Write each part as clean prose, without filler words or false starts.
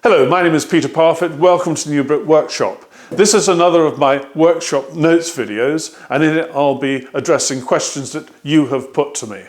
Hello, my name is Peter Parf. Welcome to the new Brit workshop. This is another of my workshop notes videos, and in it I'll be addressing questions that you have put to me.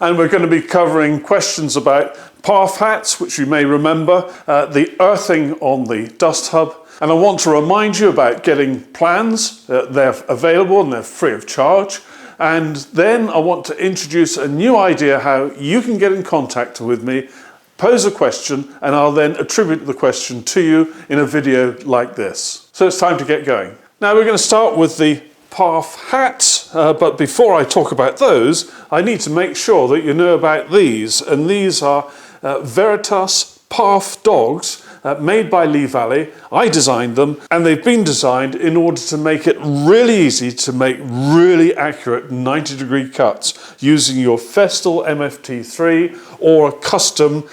And we're going to be covering questions about Parf hats, which you may remember, the earthing on the dust hub, and I want to remind you about getting plans. They're available and they're free of charge. And then I want to introduce a new idea how you can get in contact with me, pose a question, and I'll then attribute the question to you in a video like this. So it's time to get going. Now we're going to start with the Parf hats, but before I talk about those, I need to make sure that you know about these. And these are Veritas Parf dogs made by Lee Valley. I designed them, and they've been designed in order to make it really easy to make really accurate 90-degree cuts using your Festool MFT3 or a custom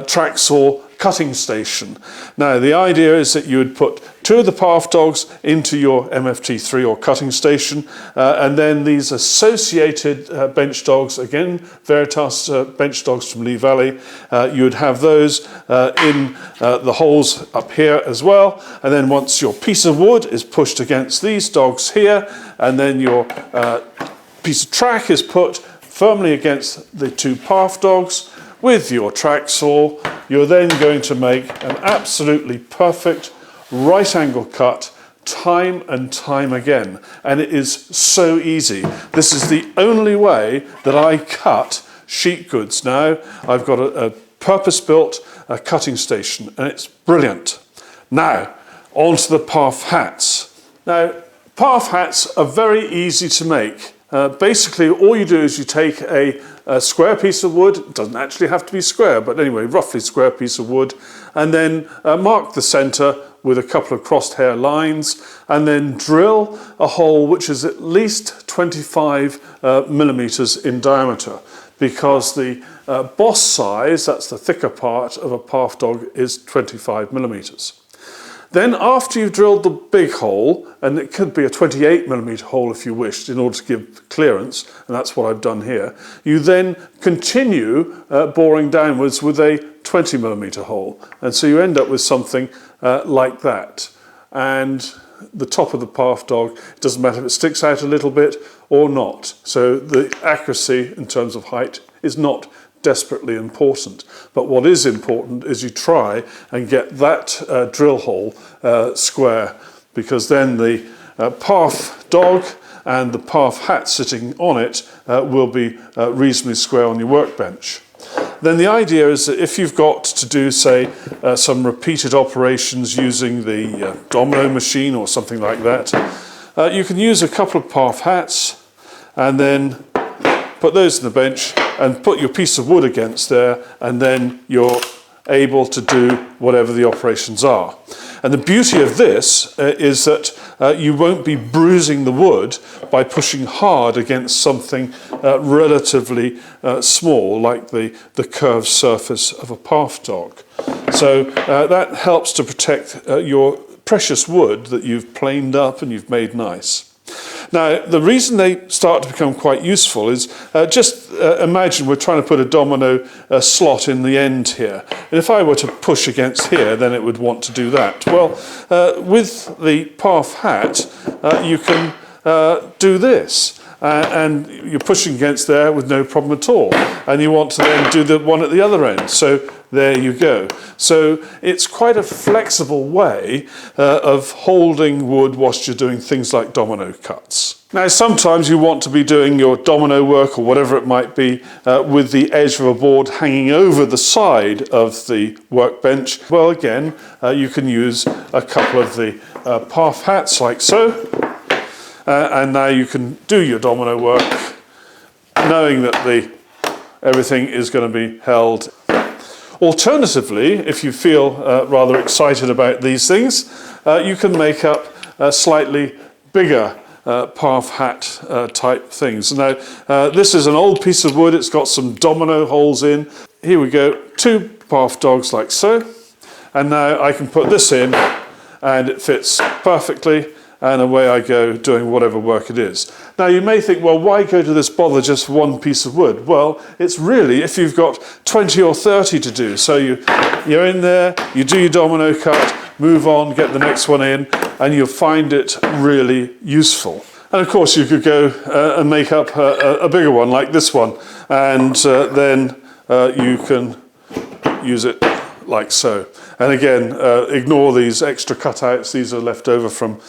track saw cutting station. Now the idea is that you would put two of the Parf dogs into your MFT3 or cutting station, and then these associated bench dogs, again Veritas bench dogs from Lee Valley, you would have those in the holes up here as well. And then once your piece of wood is pushed against these dogs here, and then your piece of track is put firmly against the two Parf dogs with your track saw, you're then going to make an absolutely perfect right angle cut time and time again. And it is so easy. This is the only way that I cut sheet goods now. I've got a purpose-built cutting station, and it's brilliant. Now, on to the Parf hats. Now, Parf hats are very easy to make. Basically, all you do is you take a square piece of wood. It doesn't actually have to be square, but anyway, roughly square piece of wood, and then mark the center with a couple of crossed hair lines, and then drill a hole which is at least 25 millimeters in diameter, because the boss size, that's the thicker part of a Parf dog, is 25 millimeters. Then after you've drilled the big hole, and it could be a 28 millimeter hole if you wished in order to give clearance, and that's what I've done here, you then continue boring downwards with a 20 millimeter hole. And so you end up with something like that. And the top of the Parf dog, it doesn't matter if it sticks out a little bit or not. So the accuracy in terms of height is not desperately important, but what is important is you try and get that drill hole square, because then the Parf dog and the Parf hat sitting on it will be reasonably square on your workbench. Then the idea is that if you've got to do, say, some repeated operations using the domino machine or something like that, you can use a couple of Parf hats and then put those in the bench and put your piece of wood against there, and then you're able to do whatever the operations are. And the beauty of this is that you won't be bruising the wood by pushing hard against something relatively small, like the curved surface of a Parf dog. So that helps to protect your precious wood that you've planed up and you've made nice. Now, the reason they start to become quite useful is just imagine we're trying to put a domino slot in the end here. And if I were to push against here, then it would want to do that. Well, with the Parf hat, you can do this. And you're pushing against there with no problem at all. And you want to then do the one at the other end. So there you go. So it's quite a flexible way of holding wood whilst you're doing things like domino cuts. Now, sometimes you want to be doing your domino work or whatever it might be with the edge of a board hanging over the side of the workbench. Well, again, you can use a couple of the Parf hats like so. And now you can do your domino work knowing that everything is going to be held. Alternatively, if you feel rather excited about these things, you can make up slightly bigger Parf hat type things. Now, this is an old piece of wood. It's got some domino holes in. Here we go, two Parf dogs like so. And now I can put this in and it fits perfectly. and away I go doing whatever work it is. Now you may think, well, why go to this bother just for one piece of wood? Well, it's really if you've got 20 or 30 to do. So you're in there, you do your domino cut, move on, get the next one in, and you'll find it really useful. And of course you could go and make up a bigger one like this one, and then you can use it like so. And again, ignore these extra cutouts. These are left over from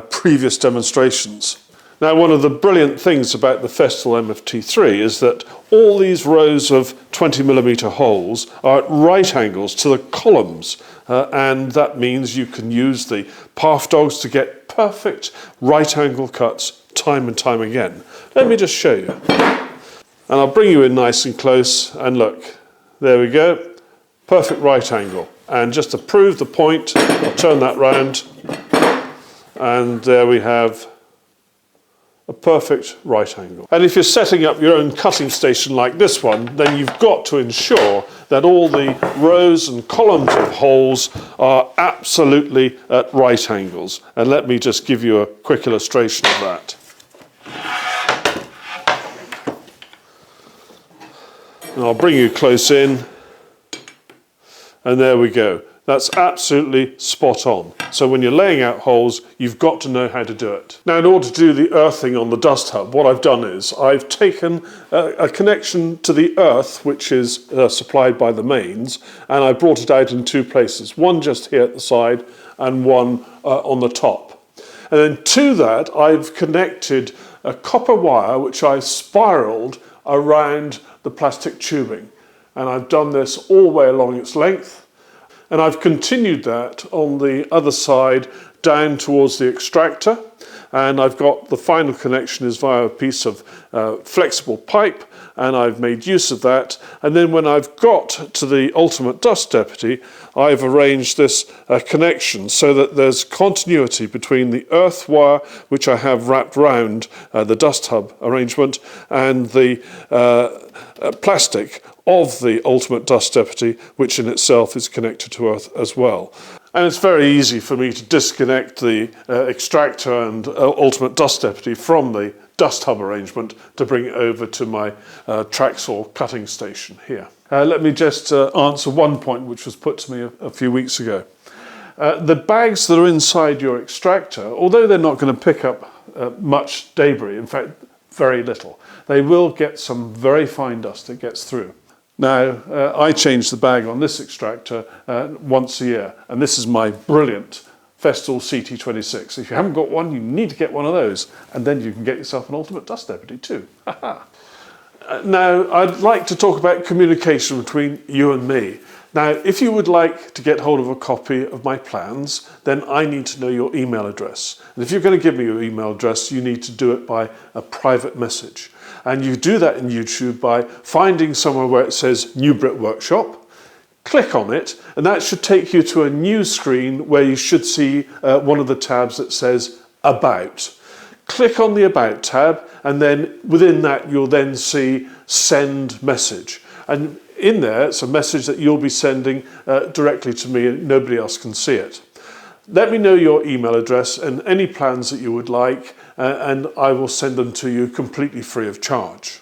previous demonstrations. Now, one of the brilliant things about the Festool MFT3 is that all these rows of 20mm holes are at right angles to the columns, and that means you can use the Parf dogs to get perfect right angle cuts time and time again. Let me just show you. And I'll bring you in nice and close, and look, there we go, perfect right angle. And just to prove the point, I'll turn that round, and there we have a perfect right angle. And if you're setting up your own cutting station like this one, then you've got to ensure that all the rows and columns of holes are absolutely at right angles. And let me just give you a quick illustration of that. And I'll bring you close in, and there we go. That's absolutely spot on. So when you're laying out holes, you've got to know how to do it. Now, in order to do the earthing on the dust hub, what I've done is I've taken a connection to the earth, which is supplied by the mains, and I brought it out in two places, one just here at the side and one on the top. And then to that, I've connected a copper wire, which I spiraled around the plastic tubing. And I've done this all the way along its length. And I've continued that on the other side down towards the extractor. And I've got the final connection is via a piece of flexible pipe, and I've made use of that. And then when I've got to the ultimate dust deputy, I've arranged this connection so that there's continuity between the earth wire, which I have wrapped round the dust hub arrangement, and the plastic of the ultimate dust deputy, which in itself is connected to earth as well. And it's very easy for me to disconnect the extractor and ultimate dust deputy from the dust hub arrangement to bring it over to my tracksaw cutting station here. Let me just answer one point which was put to me a few weeks ago. The bags that are inside your extractor, although they're not going to pick up much debris, in fact very little, they will get some very fine dust that gets through. Now, I change the bag on this extractor once a year, and this is my brilliant Festool CT26. If you haven't got one, you need to get one of those, and then you can get yourself an ultimate dust deputy too. Now, I'd like to talk about communication between you and me. Now, if you would like to get hold of a copy of my plans, then I need to know your email address. And if you're going to give me your email address, you need to do it by a private message. And you do that in YouTube by finding somewhere where it says New Brit Workshop, click on it, and that should take you to a new screen where you should see one of the tabs that says About. Click on the About tab, and then within that you'll then see Send Message. And in there, it's a message that you'll be sending directly to me, and nobody else can see it. Let me know your email address and any plans that you would like, and I will send them to you completely free of charge.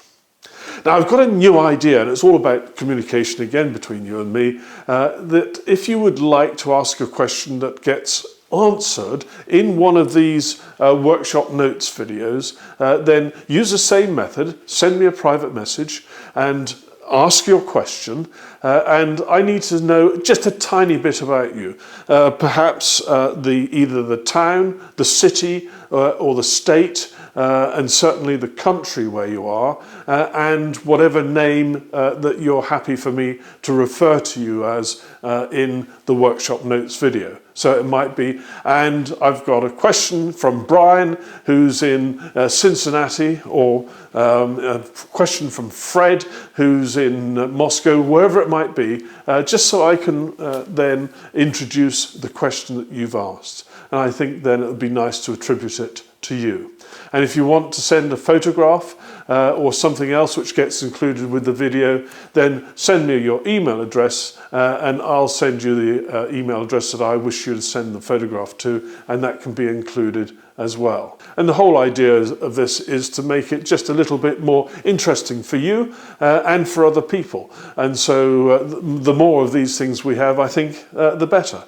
Now, I've got a new idea, and it's all about communication again between you and me, that if you would like to ask a question that gets answered in one of these workshop notes videos, then use the same method, send me a private message, and ask your question, and I need to know just a tiny bit about you. Perhaps either the town, the city, or the state, and certainly the country where you are, and whatever name that you're happy for me to refer to you as in the workshop notes video. So it might be, and I've got a question from Brian, who's in Cincinnati, or a question from Fred, who's in Moscow, wherever it might be, just so I can then introduce the question that you've asked. And I think then it would be nice to attribute it to you. And if you want to send a photograph or something else which gets included with the video, then send me your email address and I'll send you the email address that I wish you to send the photograph to, and that can be included as well. And the whole idea of this is to make it just a little bit more interesting for you and for other people. And so the more of these things we have, I think, the better.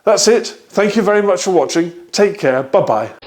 That's it. Thank you very much for watching. Take care. Bye-bye.